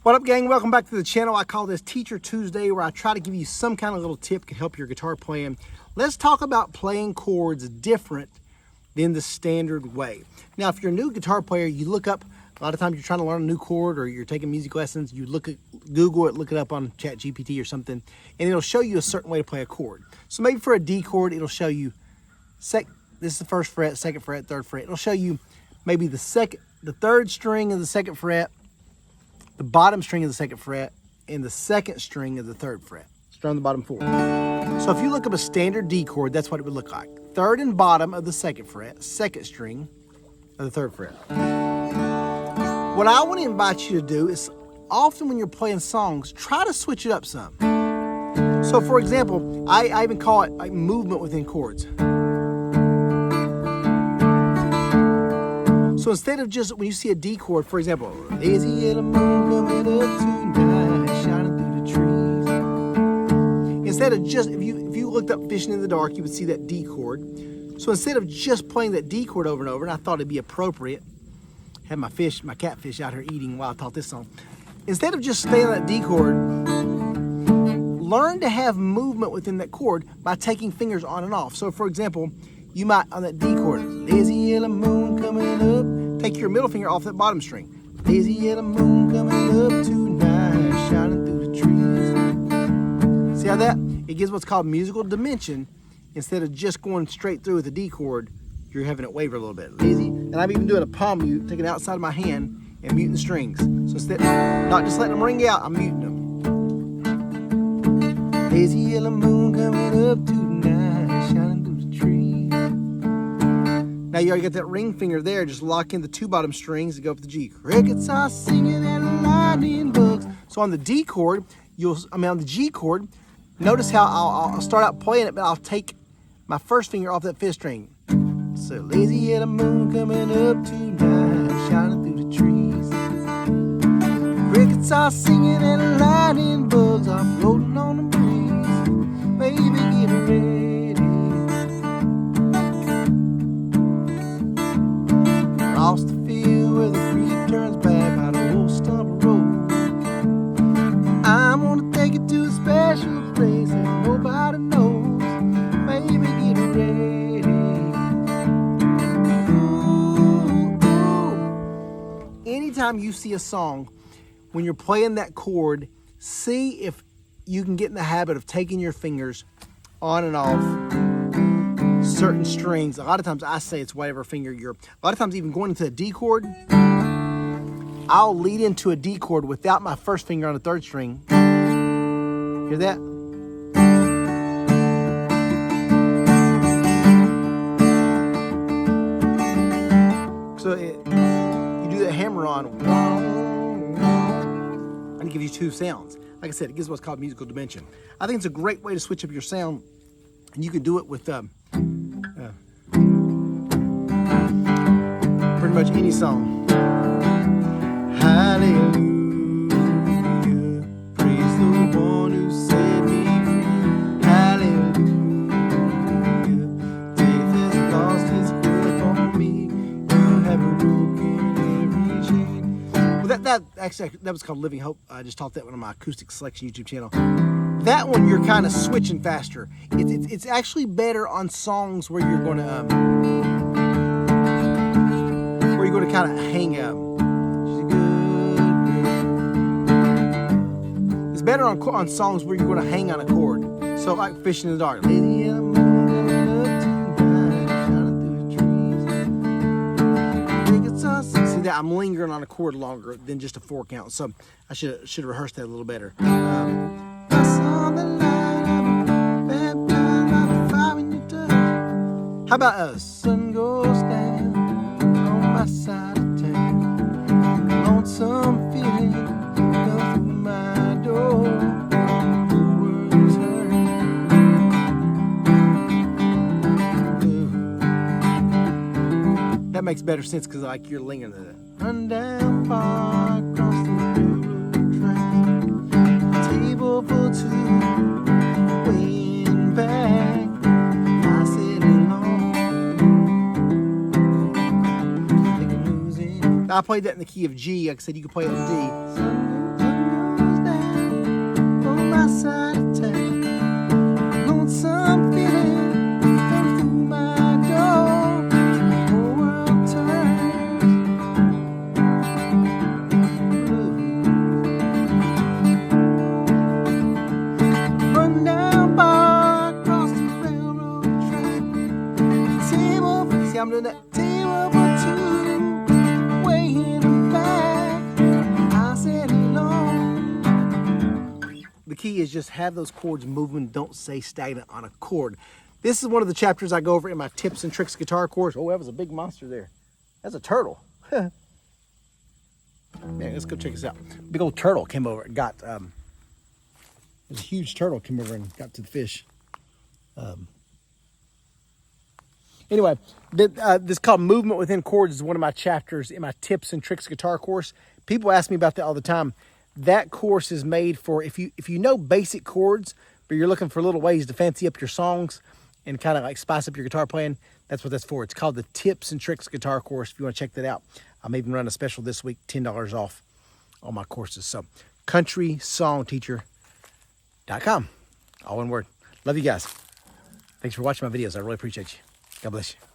What up, gang? Welcome back to the channel. I call this Teacher Tuesday, where I try to give you some kind of little tip that can help your guitar playing. Let's talk about playing chords different than the standard way. Now, if you're a new guitar player, you look up, a lot of times you're trying to learn a new chord or you're taking music lessons, you look at Google it, look it up on ChatGPT or something, and it'll show you a certain way to play a chord. So maybe for a D chord, it'll show you, this is the first fret, second fret, third fret. It'll show you maybe the third string of the second fret, the bottom string of the second fret, and the second string of the third fret. Strum the bottom four. So if you look up a standard D chord, that's what it would look like. Third and bottom of the second fret, second string of the third fret. What I want to invite you to do is, often when you're playing songs, try to switch it up some. So for example, I even call it like movement within chords. So instead of just, when you see a D chord, for example, lazy yellow moon coming up tonight, shining through the trees. Instead of just, if you looked up Fishing in the Dark, you would see that D chord. So instead of just playing that D chord over and over, and I thought it'd be appropriate, had my catfish out here eating while I taught this song. Instead of just staying on that D chord, learn to have movement within that chord by taking fingers on and off. So for example, you might, on that D chord, lazy yellow moon coming up, take your middle finger off that bottom string. Lazy yellow moon coming up tonight, shining through the trees. See how that? It gives what's called musical dimension. Instead of just going straight through with the D chord, you're having it waver a little bit. Lazy, and I'm even doing a palm mute, taking it outside of my hand and muting the strings. So instead, not just letting them ring out, I'm muting them. Lazy yellow moon coming up tonight, shining through the trees. Now you already got that ring finger there. Just lock in the two bottom strings to go up the G. Crickets are singing and lightning bugs. So on the D chord, on the G chord, notice how I'll start out playing it, but I'll take my first finger off that fifth string. So lazy yellow moon coming up tonight, shining through the trees. Crickets are singing and lightning bugs are floating on the breeze. Baby, get ready. Across the field where the creek turns back by the old stump road. I'm gonna take it to a special place that nobody knows. Baby, get ready. Ooh, ooh. Anytime you see a song, when you're playing that chord, see if you can get in the habit of taking your fingers on and off certain strings. A lot of times I say it's whatever finger a lot of times even going into a D chord, I'll lead into a D chord without my first finger on the third string. Hear that? So you do that hammer on, and it gives you two sounds. Like I said, it gives what's called musical dimension. I think it's a great way to switch up your sound, and you can do it with pretty much any song. Hallelujah, praise the one who set me free. Hallelujah, death has lost its grip on me. You have broken every chain. Well, that was called Living Hope. I just taught that one on my Acoustic Selection YouTube channel. That one you're kind of switching faster. It's actually better on songs where you're going to kind of hang up. It's better on songs where you're going to hang on a chord. So like Fishing in the Dark. Lady in the moon coming up tonight, shining through the trees. See that I'm lingering on a chord longer than just a 4 count. So I should have rehearsed that a little better. How about us? Sun goes down on my side of town. Lonesome feeling comes through my door. The world's hurting. That makes better sense because like you're lingering at it. Run down far across the railroad tracks. Table for two, weighing back. I played that in the key of G. Like I said, you can play it in D. key is just have those chords moving. Don't stay stagnant on a chord. This is one of the chapters I go over in my tips and tricks guitar course. Oh, that was a big monster there. That's a turtle. Man, let's go check this out. Big old turtle came over and got, there's a huge turtle came over and got to the fish. Anyway, this called Movement Within Chords is one of my chapters in my tips and tricks guitar course. People ask me about that all the time. That course is made for if you know basic chords, but you're looking for little ways to fancy up your songs and kind of like spice up your guitar playing. That's what that's for. It's called the Tips and Tricks Guitar Course. If you want to check that out, I'm even running a special this week, $10 off all my courses. So, CountrySongTeacher.com. All one word. Love you guys. Thanks for watching my videos. I really appreciate you. God bless you.